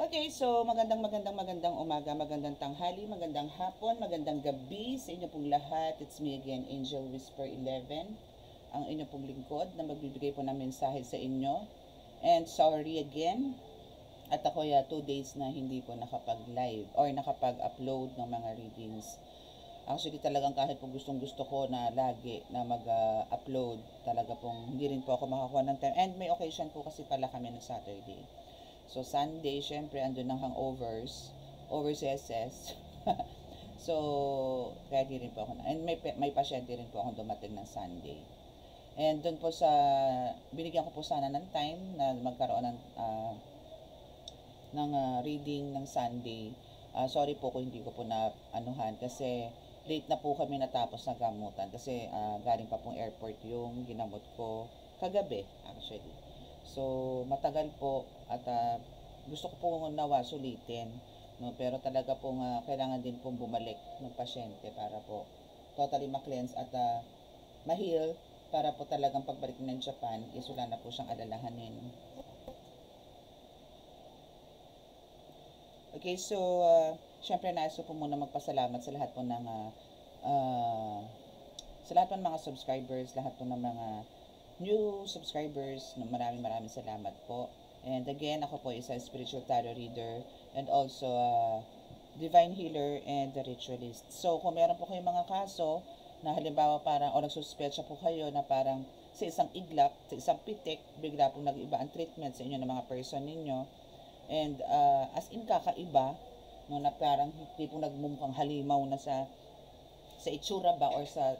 Okay, so magandang umaga, magandang tanghali, magandang hapon, magandang gabi sa inyo pong lahat. It's me again, Angel Whisper 11, ang inyo pong lingkod na magbibigay po ng mensahe sa inyo. And sorry again, at ako 2 days na hindi po nakapag-live or nakapag-upload ng mga readings. Actually talagang kahit po gustong gusto ko na lagi na mag-upload, talaga pong hindi rin po ako makakuha ng time. And may occasion po kasi pala kami ng Saturday. So, Sunday, syempre, andun ng hangovers, overseas. So, kaya di rin po ako na. And may pasyente rin po akong dumating ng Sunday. And doon po sa, binigyan ko po sana ng time na magkaroon ng reading ng Sunday. Sorry po kung hindi ko po na anuhan kasi late na po kami natapos na gamutan kasi galing pa pong airport yung ginamot ko kagabi actually. So, matagal po at gusto ko po nawa sulitin. No? Pero talaga pong kailangan din pong bumalik ng pasyente para po totally ma-cleanse at ma-heal para po talagang pagbalik ng Japan is wala na po siyang alalahanin. Okay, so syempre nais ko po muna magpasalamat sa lahat po ng sa lahat po ng mga subscribers, lahat po ng mga new subscribers, maraming salamat po. And again, ako po isa spiritual tarot reader and also divine healer and the ritualist. So, kung meron po kayong mga kaso na halimbawa parang o nagsuspecha po kayo na parang sa isang iglap, sa isang pitik, bigla pong nag-iba ang treatment sa inyo ng mga person ninyo. And as in kakaiba, no, na parang hindi po nagmumukhang halimaw na sa itsura ba or sa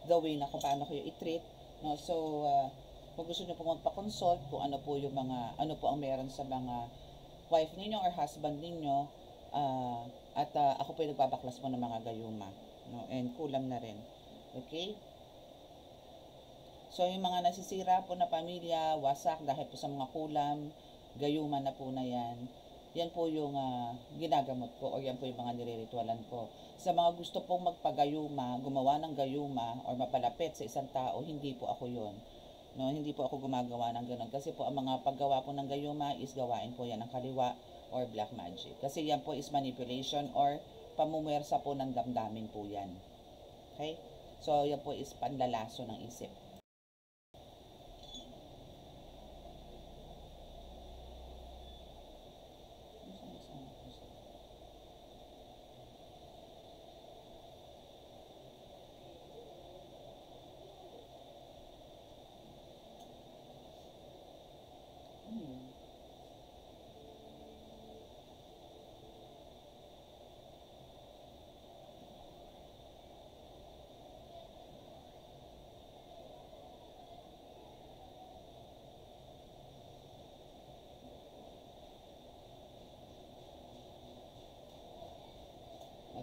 the way na kung paano kayo i-treat. No, so kung gusto niyo po magpa-consult kung ano po yung mga ano po ang meron sa mga wife ninyo or husband ninyo at ako po yung nagbabaklas po ng mga gayuma, no, and kulam na rin. Okay? So yung mga nasisira po na pamilya, wasak dahil po sa mga kulam, gayuma na po na yan po yung ginagamot ko o yan po yung mga nire-ritualan ko. Sa mga gusto pong magpagayuma, gumawa ng gayuma or mapalapit sa isang tao, hindi po ako yon. No, hindi po ako gumagawa ng ganun. Kasi po ang mga paggawa po ng gayuma is gawain po yan ng kaliwa or black magic. Kasi yan po is manipulation or pamumuwersa po ng damdamin po yan. Okay? So yan po is panlalaso ng isip.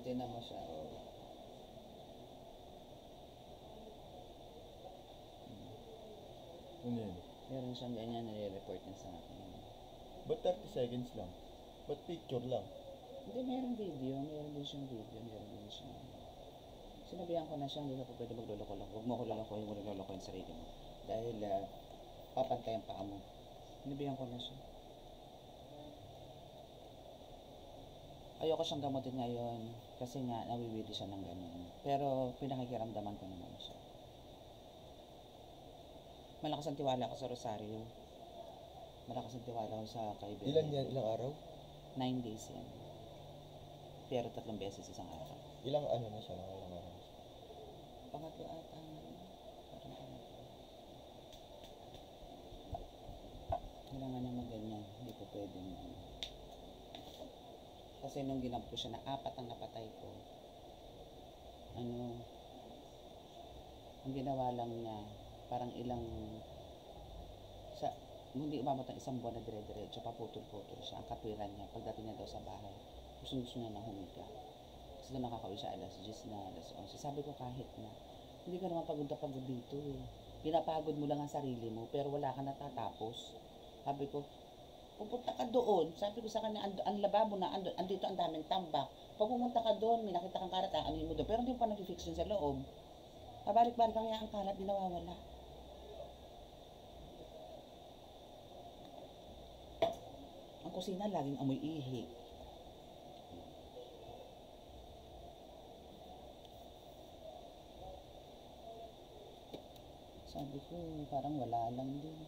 Tinan mo siya. Ano yun? Meron siyang ganyan nire-report niya sa akin. Ba't 30 seconds lang? Ba't picture lang? Hindi, meron video. Meron din siyang video. Meron din siyang... Sinabihan ko na siya, hindi ka po pwede magloloko-loko. Huwag mo ako lolokohin, huwag mo lolokohin sarili mo. Dahil papantay ang paa mo. Sinabihan ko na siya. Ayoko siyang gamutin ngayon kasi nga nawiwili siya ng ganun. Pero pinakikiramdaman ko naman siya. Malakas ang tiwala ko sa Rosario. Malakas ang tiwala ko sa kaibigan. Ilan yan? Ilang araw? 9 days yan. Pero 3 beses isang araw. Ilang ano na siya? Ilang araw? Pangatlo ata. Parang pangatlo. Kailangan naman ganyan. Hindi ko pwedeng kasi nung ginamot ko siya na 4 ang napatay ko, ang ginawa lang niya parang ilang hindi umabot ng 1 buwan na dire-diretso, paputol-putol siya. Ang katwiran niya pagdating niya daw sa bahay, gusto niya na humiga kasi doon nakakauwi siya alas 10 na, alas 11. Sabi ko kahit na hindi ka naman pagod na pagod dito pinapagod mo lang ang sarili mo pero wala ka natatapos. Sabi ko pupunta ka doon. Sabi ko sa kanya, ang lababo na, andito ang daming tambak. Pag pumunta ka doon, may nakita kang karat, ano mo doon. Pero hindi mo pa nag-fix yun sa loob. Pabalik-balik kaya ang kalat, di nawawala. Ang kusina laging amoy ihi. Sabi ko, parang wala lang din.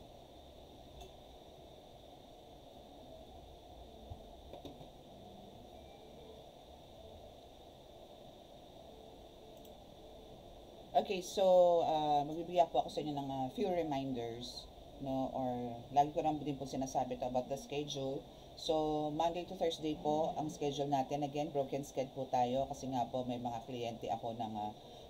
Okay, so magbibigay po ako sa inyo ng few reminders, no, or lagi ko rin po sinasabi to about the schedule. So, Monday to Thursday po ang schedule natin. Again, broken schedule po tayo kasi nga po may mga kliyente ako ng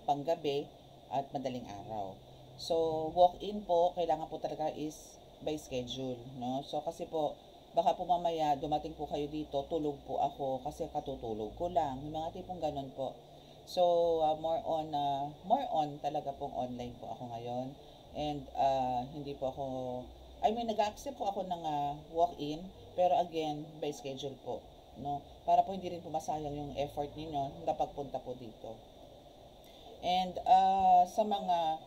panggabi at madaling araw. So, walk-in po, kailangan po talaga is by schedule, no? So, kasi po, baka po mamaya dumating po kayo dito, tulog po ako kasi katutulog ko lang. Yung mga tipong ganun po. So, more on talaga pong online po ako ngayon. And hindi po ako, nag-accept po ako ng walk-in, pero again, by schedule po, no? Para po hindi rin po masayang yung effort ninyo na pagpunta po dito. And sa mga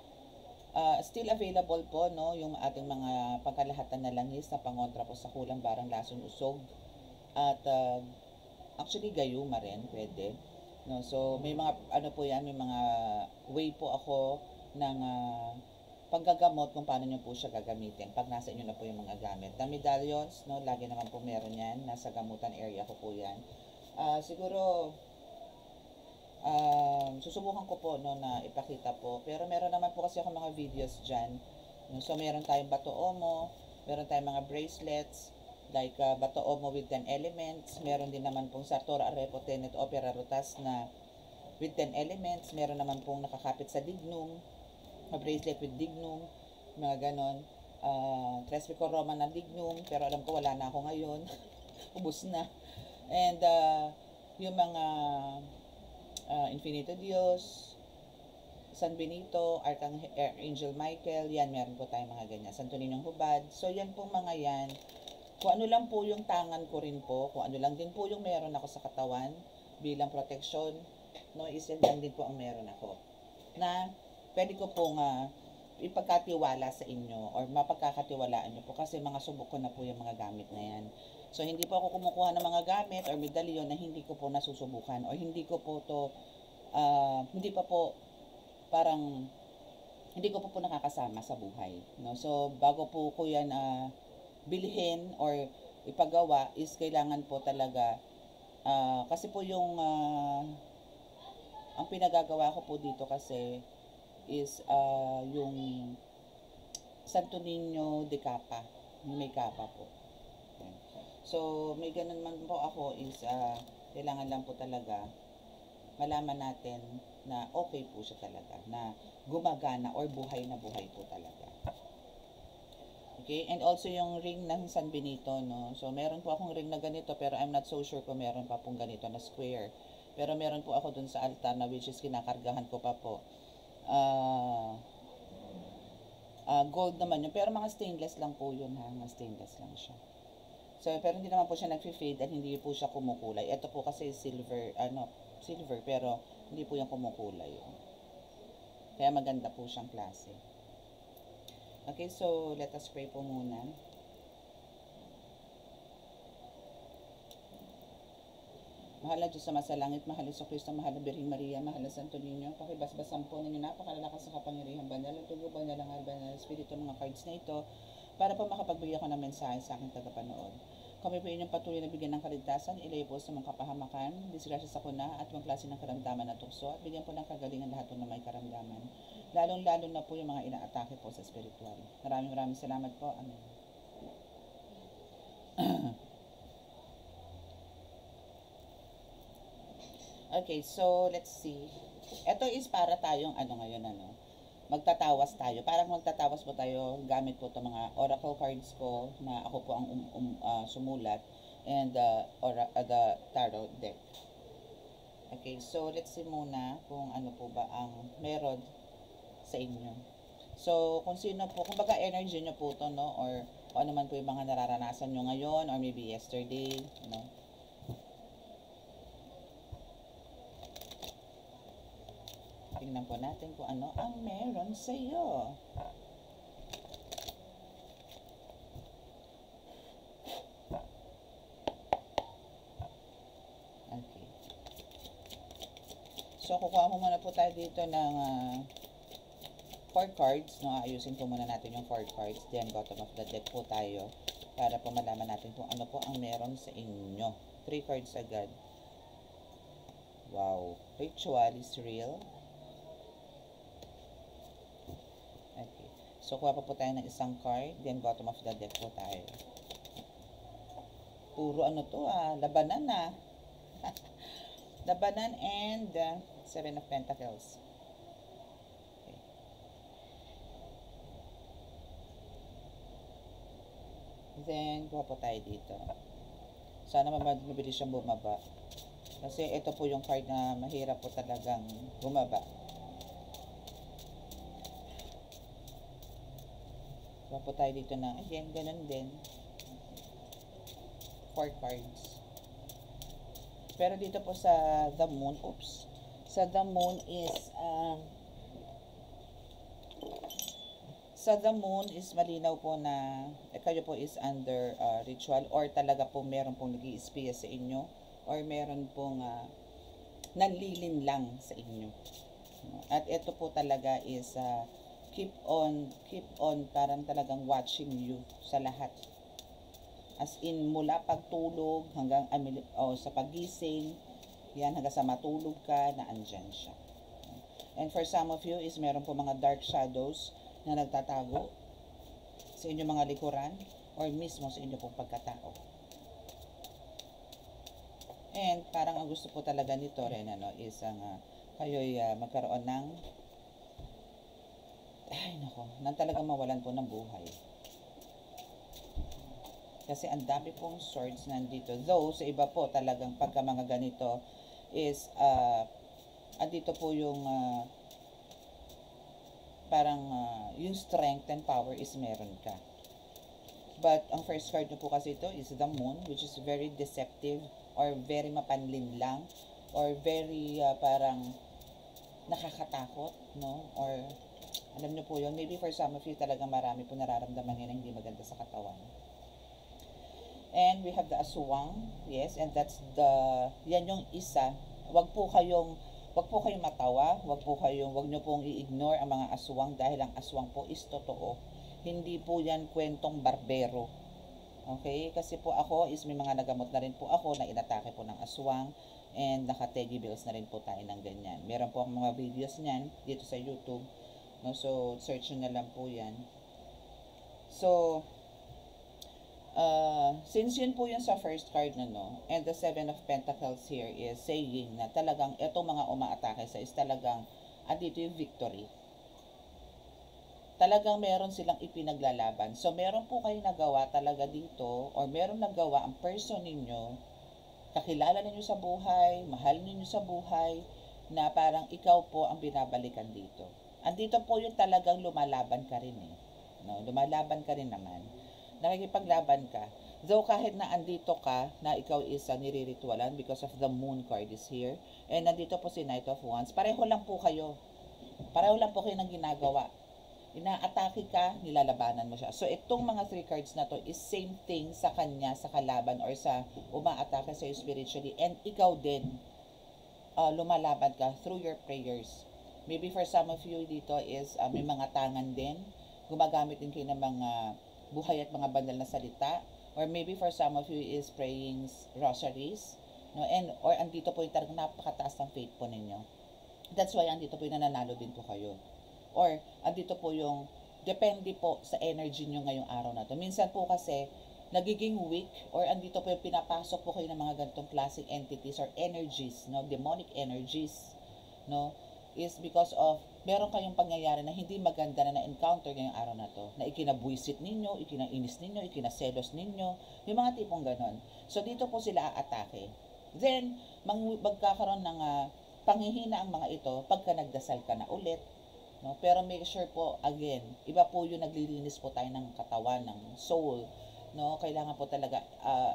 still available po, no, yung ating mga pagkalahatan na langis na pangontra po sa kulang, barang, lason, usog. At actually gayuma rin pwede. No, so may mga po yan, may mga way po ako ng panggagamot kung paano nyo po siya gagamitin pag nasa inyo na po yung mga gamit. The medallions, no, lagi naman po meron yan, nasa gamutan area ko po yan. Siguro susubukan ko po, no, na ipakita po, pero meron naman po kasi ako mga videos dyan, no? So meron tayong bato omo, meron tayong mga bracelets like bato omo with 10 elements, meron din naman pong Sartora Arepo Tenet Opera Rotas na with 10 elements, meron naman pong nakakapit sa dignum, bracelet with dignum, mga ganon. Trespeco Roman na dignum, pero alam ko wala na ako ngayon. Ubus na. And yung mga Infinito Dios, San Benito, Archangel Michael, yan, meron po tayong mga ganyan. Santo Niñong Hubad. So yan pong mga yan. Kung ano lang po yung tangan ko rin po, kung ano lang din po yung meron ako sa katawan bilang protection, no, isin lang din po ang meron ako. Na pwede ko pong ipagkatiwala sa inyo or mapagkakatiwalaan nyo po kasi mga subok ko na po yung mga gamit na yan. So, hindi po ako kumukuha ng mga gamit or medalyon na hindi ko po nasusubukan or hindi ko po to, hindi pa po parang, hindi ko po nakakasama sa buhay. No? So, bago po ko yan bilhin or ipagawa is kailangan po talaga, kasi po yung, ang pinagagawa ko po dito kasi, is yung Santo Niño de Capa, may kapa po. So may ganun man po ako is kailangan lang po talaga malaman natin na okay po siya talaga, na gumagana or buhay na buhay po talaga. Okay, and also yung ring ng San Benito, no? So meron po akong ring na ganito pero I'm not so sure kung meron pa pong ganito na square. Pero meron po ako dun sa altar na which is kinakargahan ko pa po. Gold naman yun, pero mga stainless lang po yun, ha, mga stainless lang siya. So pero hindi naman po siya nag-fade at hindi po siya kumukulay. Ito po kasi silver, silver, pero hindi po yung kumukulay. Kaya maganda po siyang klase. Okay, so let us pray po muna. Mahal na Diyos sa masalangit, mahal na Kristo, mahal na Birhen Maria, mahal na Santo Niño, pakibasbasan po ninyo napakalalakas sa kapangyarihan banal, tugo banal ang banal, espiritu ng mga cards na ito, para po makapagbigay ako ng mensahe sa aking tagapanood. Kami po inyong patuloy na bigyan ng kaligtasan, ilay po sa mga kapahamakan, disgrasya sa kuna, at mga klase ng karamdaman na tukso, at bigyan po ng kagalingan lahat ng may karamdaman. Lalong-lalo na po yung mga inaatake po sa spiritual. Maraming salamat po. Amen. Okay, so let's see. Ito is para tayong ngayon, magtatawas tayo. Parang magtatawas po tayo gamit po itong mga oracle cards ko na ako po ang sumulat and the tarot deck. Okay, so let's see muna kung ano po ba ang meron sa inyo. So, kung sino po, kung baga energy nyo po ito, no, or kung ano man po yung mga nararanasan nyo ngayon or maybe yesterday, no. Tingnan po natin kung ano ang meron sa iyo. So, kukuha mo muna po tayo dito ng 4 cards. No? Ayusin po muna natin yung 4 cards. Then, bottom of the deck po tayo para po malaman natin kung ano po ang meron sa inyo. 3 cards agad. Wow. Ritual is real. Okay. So, kuha po tayo ng isang card. Then, bottom of the deck po tayo. Puro ano to labanan Labanan and 7 of Pentacles. Okay. Then, kuha po tayo dito. Sana mabilis siyang bumaba. Kasi ito po yung card na mahirap po talagang bumaba. Kuha po tayo dito na, again, ganun din. 4 cards. Pero dito po sa The Moon, sa The Moon is malinaw po na kayo po is under ritual or talaga po meron pong nag-i-espiya sa inyo or meron pong nanlilin lang sa inyo. At ito po talaga is keep on parang talagang watching you sa lahat. As in, mula pagtulog hanggang sa pagising, yan, hanggang sa matulog ka, na andyan siya. And for some of you is meron po mga dark shadows na nagtatago sa inyong mga likuran or mismo sa inyong pong pagkatao. And parang ang gusto po talaga nito rin is kayo'y magkaroon ng nang talagang mawalan po ng buhay. Kasi ang dami pong swords nandito. Though, sa iba po talagang pagka mga ganito is, andito po yung parang yung strength and power is meron ka. But, ang first card nyo po kasi ito is the Moon, which is very deceptive or very mapanlin lang or very parang nakakatakot, no? Or, alam nyo po yun, maybe for some of you talaga marami po nararamdaman yun na hindi maganda sa katawan. And we have the aswang, yes, and that's yan yung isa. Wag po kayong matawa, wag nyo pong i-ignore ang mga aswang dahil ang aswang po is totoo. Hindi po yan kwentong barbero. Okay? Kasi po ako is may mga nagamot na rin po ako na inatake po ng aswang and naka-teddy bears na rin po tayo ng ganyan. Meron po akong mga videos niyan dito sa YouTube. No? So, search nyo na lang po yan. So, since yun po yun sa first card and the 7 of Pentacles here is saying na talagang itong mga umaatake sa is talagang andito yung victory. Talagang meron silang ipinaglalaban. So, meron po kayo nagawa talaga dito or meron nagawa ang person ninyo, kakilala ninyo sa buhay, mahal ninyo sa buhay, na parang ikaw po ang binabalikan dito. Andito po yung talagang lumalaban ka rin No? Lumalaban ka rin naman. Nakikipaglaban ka. Though kahit na andito ka, na ikaw is nire-ritualan because of the Moon card is here. And nandito po si Knight of Wands. Pareho lang po kayo. Pareho lang po kayo ng ginagawa. Inaatake ka, nilalabanan mo siya. So itong mga 3 cards na to is same thing sa kanya, sa kalaban or sa umaatake sa spiritually. And ikaw din, lumalaban ka through your prayers. Maybe for some of you dito is may mga tangan din. Gumagamit din kayo ng mga buhay at mga banal na salita, or maybe for some of you is praying rosaries, no? And or andito po yung talagang napakataas ng faith po ninyo. That's why andito po yung nananalo din po kayo. Or andito po yung depende po sa energy nyo ngayong araw na to. Minsan po kasi nagiging weak or andito po yung pinapasok po kayo ng mga ganitong classic entities or energies, no? Demonic energies, no? Is because of meron kayong pangyayari na hindi maganda na na-encounter ngayong araw na to, na ikinabuisit ninyo, ikinainis ninyo, ikinaselos ninyo, yung mga tipong ganon. So dito po sila aatake. Then magkakaroon ng panghihina ang mga ito pagka nagdasal ka na ulit, no? Pero make sure po, again, iba po yung naglilinis po tayo ng katawan, ng soul, no? Kailangan po talaga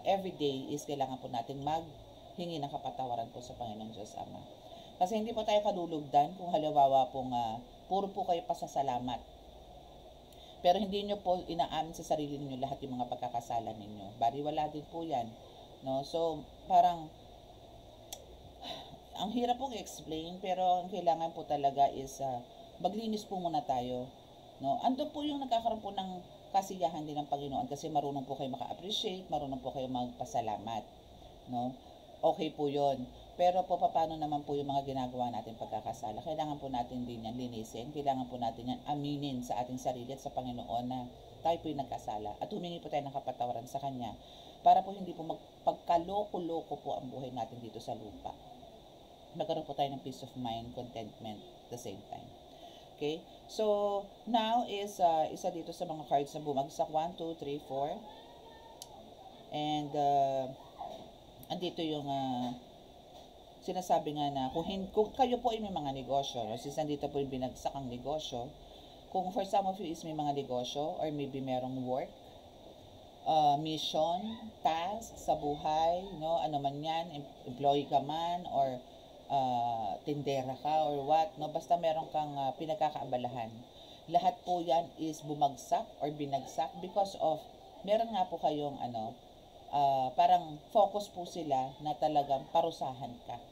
every day is kailangan po natin maghingi ng kapatawaran po sa Panginoon Diyos Ama. Kasi hindi po tayo kalulugdan kung halimbawa pong puro po kayo pasasalamat. Pero hindi nyo po inaamin sa sarili niyo lahat yung mga pagkakasalan ninyo. Baliwala din po yan. No? So, parang ang hirap pong i-explain, pero ang kailangan po talaga is maglinis po muna tayo. No? Ando po yung nagkakaroon po ng kasiyahan din ng Panginoon kasi marunong po kayo maka-appreciate, marunong po kayo magpasalamat. No? Okay po yon. Pero po, paano naman po yung mga ginagawa natin pagkakasala? Kailangan po natin din yan linisin. Kailangan po natin yan aminin sa ating sarili at sa Panginoon na tayo po yung nagkasala. At humingi po tayo ng kapatawaran sa Kanya para po hindi po magpagkaloko-loko po ang buhay natin dito sa lupa. Magkaroon po tayo ng peace of mind, contentment at the same time. Okay? So, now is isa dito sa mga cards na bumagsak. 1, 2, 3, 4. And, andito yung sinasabi nga na kung kayo po ay may mga negosyo, no? Since nandito po yung binagsak ang negosyo, kung for some of you is may mga negosyo or maybe merong work, mission, task sa buhay, no? Ano man yan, employee ka man or tindera ka or what, no? Basta meron kang pinagkakaabalahan. Lahat po yan is bumagsak or binagsak because of meron nga po kayong parang focus po sila na talagang parusahan ka.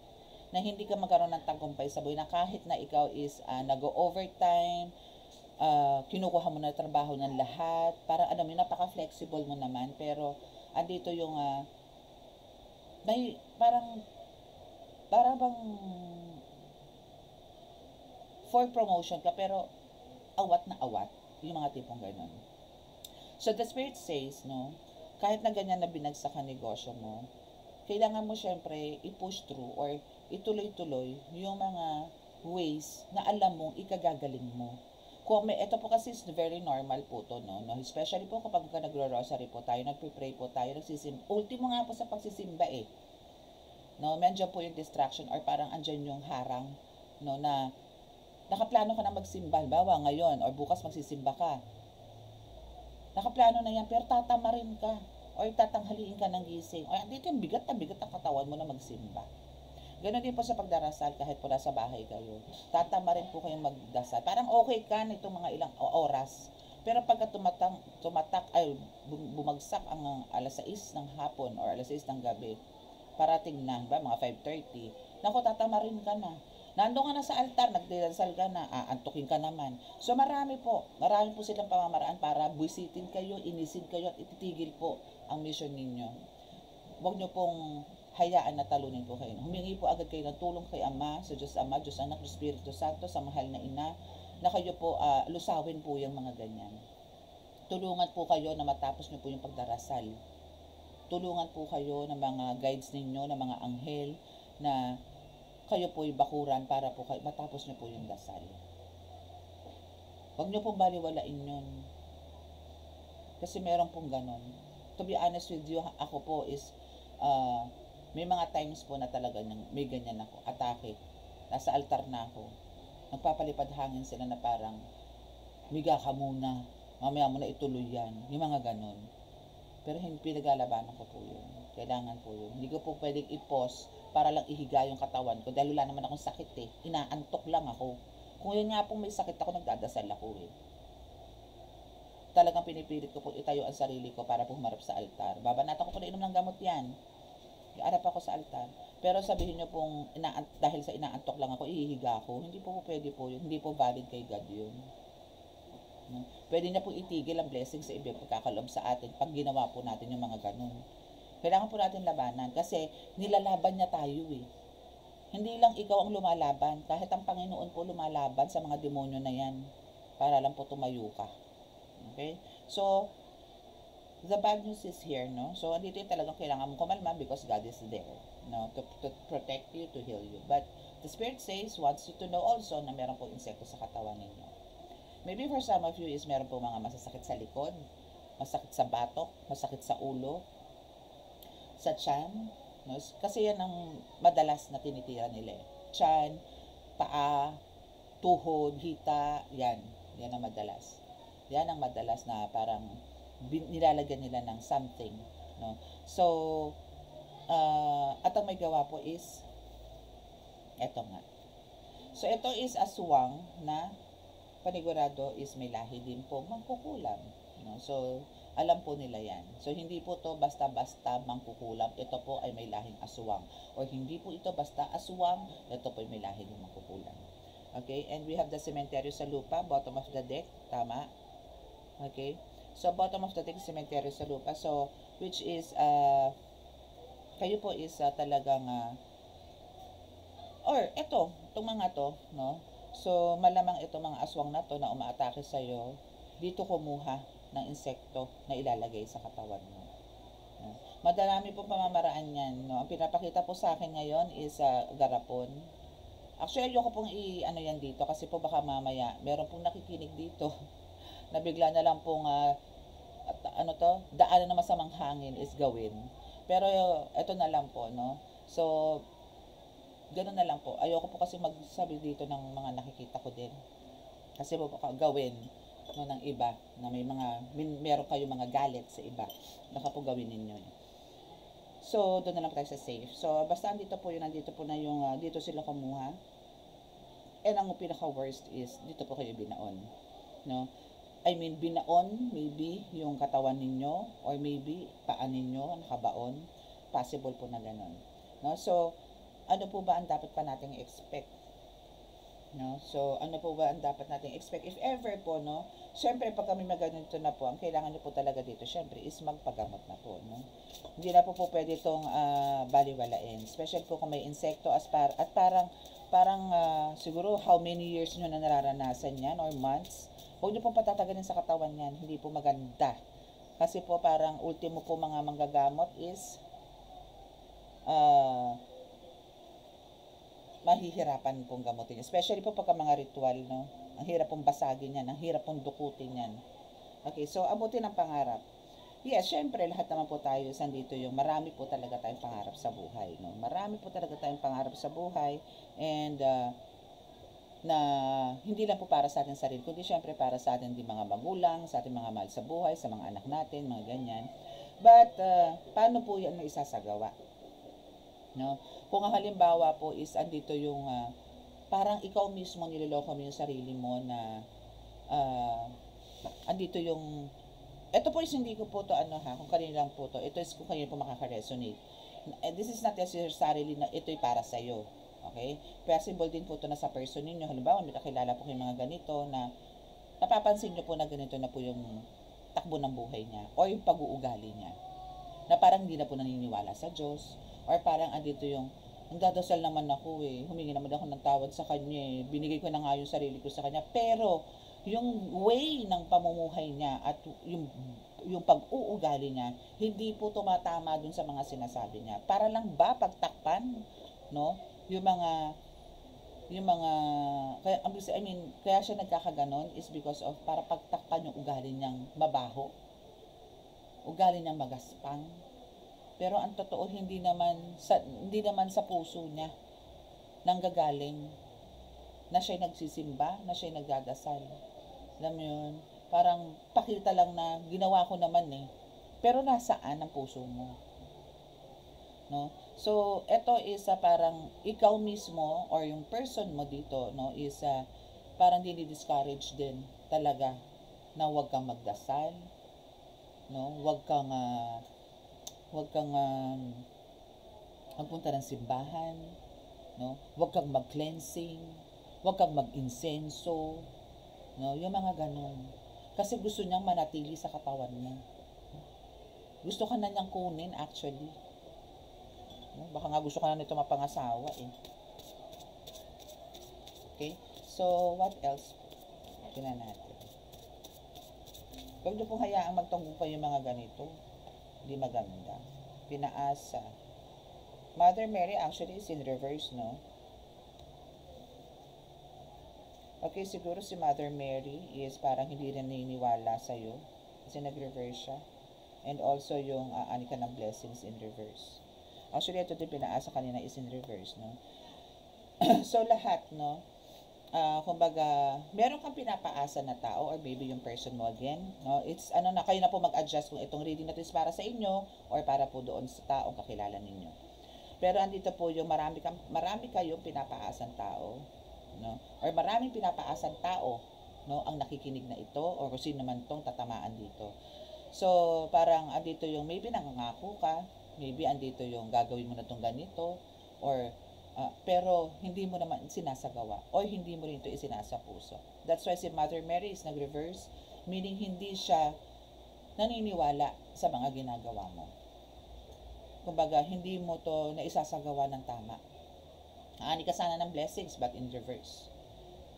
Na hindi ka magkaroon ng tagumpay sa buhay na kahit na ikaw is nag-overtime, kinukuha mo na trabaho ng lahat, parang napaka-flexible mo naman, pero andito yung may parang bang for promotion ka pero awat na awat, yung mga tipong ganun. So the Spirit says, no, kahit na ganyan na binagsak ang negosyo mo, kailangan mo syempre i-push through or ituloy-tuloy yung mga ways na alam mong ikagagaling mo. Kung ito po kasi is very normal po to, no? Especially po kapag nagro-rosary po tayo, nagpe-pray po tayo, nagsisimba. Ultimo nga po sa pagsisimba no? Medyo po yung distraction or parang andyan yung harang, no? Na nakaplano ka na magsimba, halimbawa ngayon or bukas magsisimba ka. Nakaplano na yan, pero tatamarin ka or tatanghaliin ka ng gising. O dito yung bigat na bigat ang katawan mo na magsimba. Ganon din po sa pagdarasal kahit po nasa bahay kayo. Tatama rin po kayong magdasal. Parang okay ka nitong mga ilang oras. Pero pagka bumagsak ang alas 6 ng hapon or alas 6 ng gabi, parating na, ba, mga 5:30, naku, tatama rin ka na. Nandun ka na sa altar, nagdadasal ka na, aantukin ka naman. So marami po silang pamamaraan para buwisitin kayo, inisin kayo at ititigil po ang mission ninyo. Huwag nyo pong hayaan na talunin po kayo. Humingi po agad kayo ng tulong kay Ama, sa Diyos Ama, Diyos Anak, Diyos Espiritu Santo, sa mahal na Ina, na kayo po lusawin po yung mga ganyan. Tulungan po kayo na matapos nyo po yung pagdarasal. Tulungan po kayo ng mga guides ninyo, ng mga anghel, na kayo po yung bakuran para po kayo, matapos nyo po yung dasal. Huwag nyo pong baliwalain yun. Kasi meron pong ganon. To be honest with you, ako po is, may mga times po na talaga may ganyan ako, atake. Nasa altar na ako. Nagpapalipad hangin sila na parang, miga ka muna, mamaya mo na ituloy yan. Yung mga ganon. Pero hindi pinaglalabanan ko po yun. Kailangan po yun. Hindi ko po pwedeng i-pause para lang ihiga yung katawan ko dahil wala naman akong sakit Inaantok lang ako. Kung yun nga pong may sakit ako, nagdadasal ako Talagang pinipilit ko po itayo ang sarili ko para po humarap sa altar. Babanatan ko po na inom ng gamot yan. Iarap ako sa altar. Pero sabihin nyo pong dahil sa inaantok lang ako, ihihiga ako. Hindi po pwede po yun. Hindi po valid kay God yun. Pwede niya po itigil ang blessing sa ibang pagkakaloob sa atin pag ginawa po natin yung mga ganun. Kailangan po natin labanan kasi nilalaban niya tayo Hindi lang ikaw ang lumalaban, kahit ang Panginoon po lumalaban sa mga demonyo na yan para lang po tumayo ka. Okay? So, the bad news is here, no? So, andito yung talagang kailangan mong kumalma because God is there, no? To protect you, to heal you. But the Spirit says, wants you to know also na meron po insekto sa katawan ninyo. Maybe for some of you is meron po mga masasakit sa likod, masakit sa batok, masakit sa ulo, sa tiyan, no? Kasi yan ang madalas na tinitira nila Tiyan, paa, tuhod, hita, yan ang madalas. Yan ang madalas na parang nilalagyan nila ng something, no? So, at ang may gawa po is eto nga. So, ito is aswang na panigurado is may lahi din po mangkukulam, no? So, Alam po nila yan. So, hindi po to basta-basta mangkukulam. Ito po ay may lahing aswang. Or hindi po ito basta aswang. Ito po ay may lahing mangkukulam. Okay? And we have the cementerio sa lupa, bottom of the deck. Tama? Okay? So, bottom of the deck, cementerio sa lupa. So, which is, kayo po is talagang, or itong mga to, no? So, malamang itong mga aswang na to na umaatake sa'yo, dito kumuha ng insekto na ilalagay sa katawan mo. No? Madami pong pamamaraan yan. No? Ang pinapakita po sa akin ngayon is garapon. Actually, ayoko pong i-ano yan dito kasi po baka mamaya meron pong nakikinig dito na bigla na lang pong daanan na masamang hangin is gawin. Pero ito na lang po, no? So, ganoon na lang po. Ayoko po kasi magsabi dito ng mga nakikita ko din. Kasi po gawin no, ng iba na meron kayo mga galit sa iba. Baka po gawin ninyo. So, doon na lang tayo sa safe. So, basta nandito po na yung, dito sila kumuha. And ang pinaka-worst is, dito po kayo binaon. No? I mean, binaon, maybe, yung katawan ninyo, or maybe, paa ninyo, nakabaon. Possible po na gano'n. No? So, ano po ba ang dapat pa nating expect? No? So, ano po ba ang dapat nating expect? If ever po, no? Siyempre, pag kami maganito na po, ang kailangan nyo po talaga dito, siyempre, is magpagamot na po, no? Hindi na po pwede itong baliwalain. Especially po kung may insekto at parang siguro how many years nyo na nararanasan yan or months. Huwag nyo pong patatagalin sa katawan yan. Hindi po maganda. Kasi po parang ultimo po mga manggagamot is mahihirapan pong gamutin. Especially po pagka mga ritual, no? Ang hirap pong basagin yan, ang hirap pong dukutin yan. Okay, so abutin ang pangarap. Yes, syempre, lahat naman po tayo, sandito yung marami po talaga tayong pangarap sa buhay, no? Marami po talaga tayong pangarap sa buhay, and na hindi lang po para sa ating sarili, kundi syempre para sa ating mga magulang, sa ating mga mahal sa buhay, sa mga anak natin, mga ganyan. But, paano po yan maisasagawa? No? Kung ang halimbawa po is andito yung parang ikaw mismo niloloko mo yung sarili mo na andito yung ito po is hindi ko po to kung kanina lang po to, ito is kung kanina po makaka-resonate. This is not necessarily na ito'y para sa'yo. Okay? Possible din po to na sa person ninyo. Halimbawa, may kakilala po kayong mga ganito na napapansin nyo po na ganito na po yung takbo ng buhay niya o yung pag-uugali niya. Na parang hindi na po naniniwala sa Diyos. Or parang andito yung, ang dadasal naman ako humingi naman ako ng tawad sa kanya binigay ko na nga yung sarili ko sa kanya, pero yung way ng pamumuhay niya at yung pag-uugali niya, hindi po tumatama dun sa mga sinasabi niya. Para lang ba pagtakpan, no? Yung mga kaya siya nagkakaganon is because of para pagtakpan yung ugali niyang mabaho, ugali niyang magaspang. Pero ang totoo, hindi naman sa puso niya nanggagaling na siya'y nagsisimba, na siya'y nagdadasal. Alam mo yun? Parang pakita lang na ginawa ko naman pero nasaan ang puso mo? No? So, ito is parang ikaw mismo or yung person mo dito, no, is parang dinidiscourage din talaga na huwag kang magdasal, no? Huwag kang magpunta ng simbahan, no? Huwag kang mag-cleansing, huwag kang mag-insenso, no? Yung mga ganon. Kasi gusto niyang manatili sa katawan mo. Gusto ka na niyang kunin actually. No? Baka nga gusto ka na nito mapangasawa Okay? So, what else? Tingnan natin. Huwag niyo pong hayaang magtagumpay yung mga ganito. Hindi maganda. Pinaasa. Mother Mary actually is in reverse, no? Okay, siguro si Mother Mary is parang hindi rin naniniwala sa'yo. Kasi nag-reverse siya. And also yung ani ka ng blessings in reverse. Actually, ito din pinaasa kanina is in reverse, no? So, lahat, no? Kumbaga, meron kang pinapaasa na tao or maybe yung person mo again, no? It's kayo na po mag-adjust kung itong reading na to is para sa inyo or para po doon sa taong kakilala ninyo. Pero andito po yung marami kayong pinapaasan tao, no? Or maraming pinapaasan tao, no, ang nakikinig na ito or kung sino man tong tatamaan dito. So, parang andito yung maybe nangangako ka, maybe andito yung gagawin mo na itong ganito, or pero hindi mo naman sinasagawa, or hindi mo rin ito isinasa puso. That's why si Mother Mary is nag-reverse, meaning hindi siya naniniwala sa mga ginagawa mo. Kumbaga, hindi mo to naisasagawa ng tama. Aani ka sana ng blessings, but in reverse.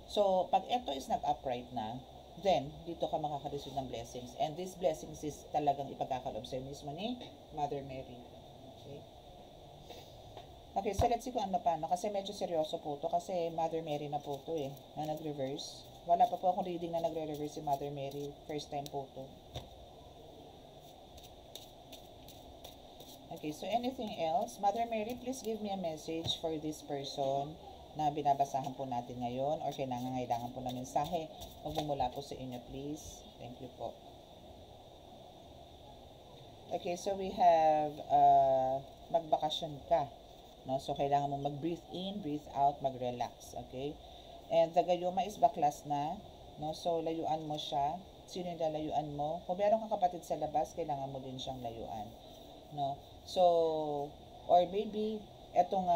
So, pag ito is nag-upright na, then, dito ka makaka-receive ng blessings. And these blessings is talagang ipagkakalob sa'yo mismo ni Mother Mary. Okay? Okay, so let's see kung ano paano. Kasi medyo seryoso po to. Kasi Mother Mary na po to na nag-reverse. Wala pa po akong reading na nagre-reverse si Mother Mary. First time po to. Okay, so anything else? Mother Mary, please give me a message for this person na binabasahan po natin ngayon or kailangan po ng mensahe. Magmumula po sa inyo, please. Thank you po. Okay, so we have magbakasyon ka. No? So, kailangan mo mag-breathe in, breathe out, mag-relax. Okay? And the gayuma is baklas na. No? So, layuan mo siya. Sino yung lalayuan mo? Kung meron kang kapatid sa labas, kailangan mo din siyang layuan. No? So, or maybe etong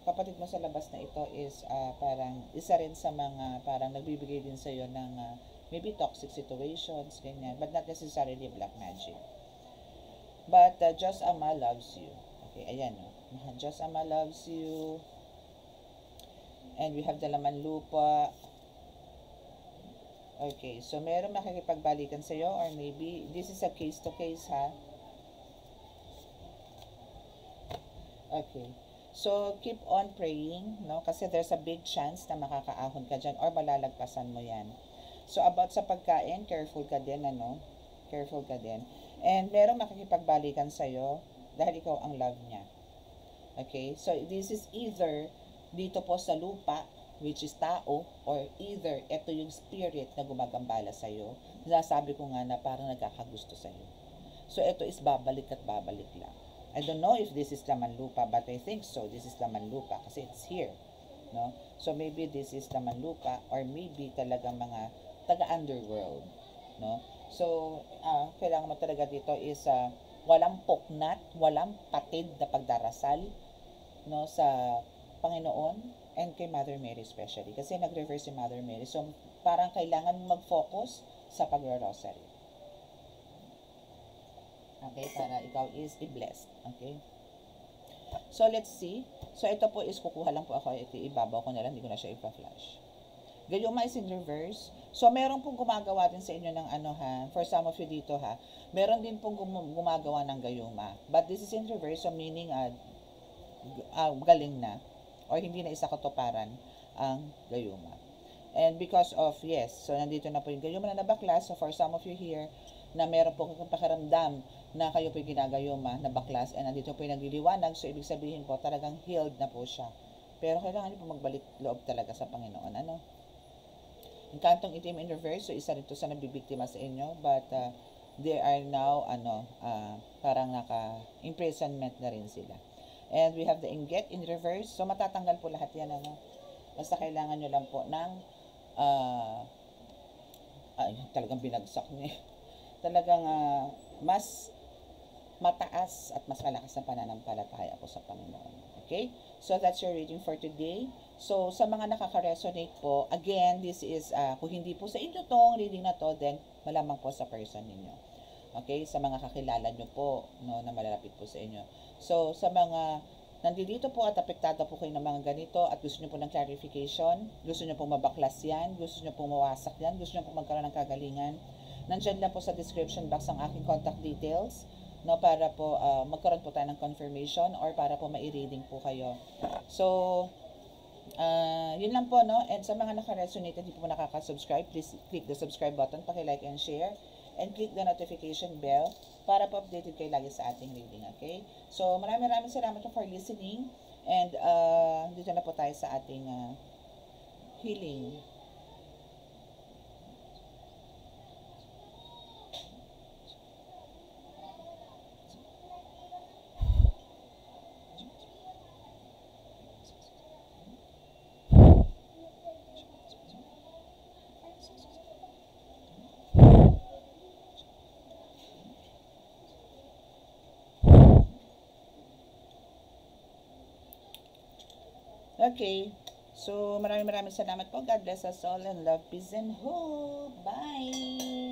kapatid mo sa labas na ito is parang isa rin sa mga parang nagbibigay din sa iyo ng maybe toxic situations, ganyan, but not necessarily black magic. But Diyos Ama loves you. Okay, ayan. Diyos Ama loves you. And we have the laman lupa. Okay, so meron makikipagbalikan sa iyo or maybe this is a case to case, ha. Okay. So, keep on praying, no? Kasi there's a big chance na makakaahon ka dyan or malalagpasan mo yan. So, about sa pagkain, careful ka din, ano? Careful ka din. And merong makikipagbalikan sa'yo dahil ikaw ang love niya. Okay? So, this is either dito po sa lupa, which is tao, or either ito yung spirit na gumagambala sa'yo. Nasabi ko nga na parang nagkakagusto sa'yo. So, ito is babalik at babalik lang. I don't know if this is laman lupa, but I think so. This is laman lupa kasi it's here, no? So maybe this is laman lupa or maybe talagang mga taga-underworld, no? So kailangan mo talaga dito is walang puknat, walang patid na pagdarasal, no, sa Panginoon and kay Mother Mary especially kasi nag-reverse si Mother Mary. So parang kailangan mag-focus sa pag-rosary. Okay, para ikaw is i-blessed. Okay? So, let's see. So, ito po is kukuha lang po ako. Ito, ibabaw ko na lang. Hindi ko na siya ipa-flash. Gayuma is in reverse. So, meron pong gumagawa din sa inyo ng ano ha. For some of you dito ha. Meron din pong gumagawa ng gayuma. But this is in reverse. So, meaning galing na. Or hindi na isa katuparan ang gayuma. And because of, yes. So, nandito na po yung gayuma na nabaklas. So, for some of you here, na meron po kang pakiramdam na kayo po yung ginagayuma na baklas and nandito po yung nagliliwanag, so ibig sabihin po talagang healed na po siya. Pero kailangan niyo po magbalik loob talaga sa Panginoon. Ano? Yung kantong itim in reverse, so isa rin to sa nabibiktima sa inyo, but they are now parang naka-imprisonment na rin sila. And we have the inget in reverse, so matatanggal po lahat yan. Ano? Basta kailangan nyo lang po ng talagang binagsak niya. Talagang mas mataas at mas malakas na pananampalataya po sa Panginoon. Okay? So, that's your reading for today. So, sa mga nakaka-resonate po, again, this is, kung hindi po sa inyo tong reading na to, then malamang po sa person ninyo. Okay? Sa mga kakilala nyo po, no, na malalapit po sa inyo. So, sa mga nandito po at apektado po kayo ng mga ganito at gusto nyo po ng clarification, gusto nyo po mabaklas yan, gusto nyo po mawasak yan, gusto nyo po magkaroon ng kagalingan, nandiyan lang po sa description box ang aking contact details, no, para po magkaroon po tayo ng confirmation or para po mai-reading po kayo. So, yun lang po, no? And sa mga naka-resonate, hindi po nakaka-subscribe, please click the subscribe button, paki-like and share, and click the notification bell para po updated kayo lagi sa ating reading, okay? So, maraming salamat for listening, and dito na po tayo sa ating healing. Okay. So, maraming salamat po. God bless us all and love, peace, and hope. Bye!